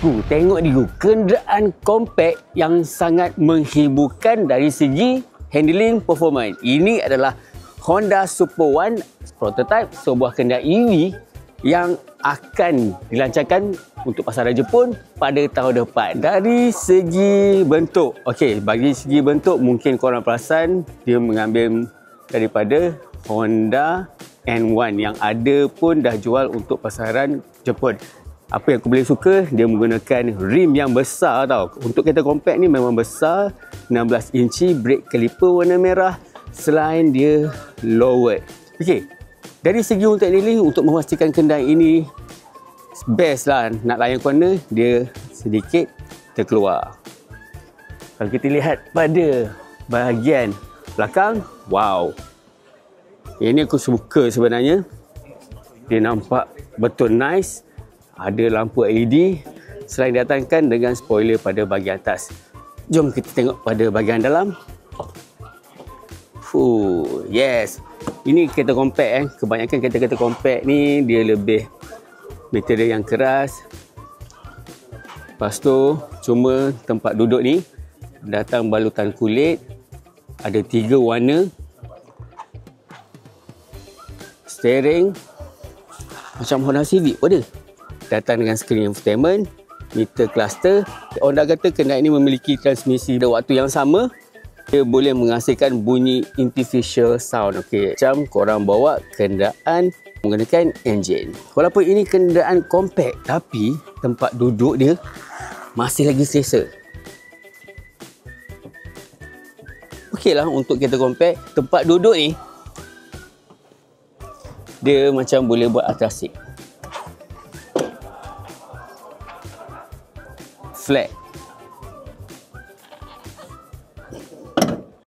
tengok dulu kenderaan compact yang sangat menghiburkan dari segi handling performance. Ini adalah Honda Super One prototype, sebuah kenderaan EV yang akan dilancarkan untuk pasaran Jepun pada tahun depan. Dari segi bentuk, bagi segi bentuk mungkin korang perasan dia mengambil daripada Honda N1 yang ada pun dah jual untuk pasaran Jepun. Apa yang aku boleh suka, dia menggunakan rim yang besar tau. Untuk kereta compact ni memang besar, 16 inci, brake caliper warna merah, selain dia lowered. Dari segi untuk handling, untuk memastikan kenderaan ini best lah nak layan corner, dia sedikit terkeluar. Kalau kita lihat pada bahagian belakang, wow, ini aku suka sebenarnya. Dia nampak betul nice. Ada lampu LED selain datangkan dengan spoiler pada bahagian atas. Jom kita tengok pada bahagian dalam. Yes. Ini kereta compact Kebanyakan kereta-kereta compact ni dia lebih material yang keras. Lepas tu cuma tempat duduk ni datang balutan kulit. Ada 3 warna. Steering macam Honda Civic pun ada. Datang dengan skrin infotainment, meter cluster. Honda kata kenderaan ini memiliki transmisi pada waktu yang sama. Dia boleh menghasilkan bunyi artificial sound. Macam korang bawa kenderaan menggunakan enjin. Walaupun ini kenderaan compact, tapi tempat duduk dia masih lagi selesa. Okeylah untuk kereta compact, tempat duduk ni dia macam boleh buat atrasik. Flat.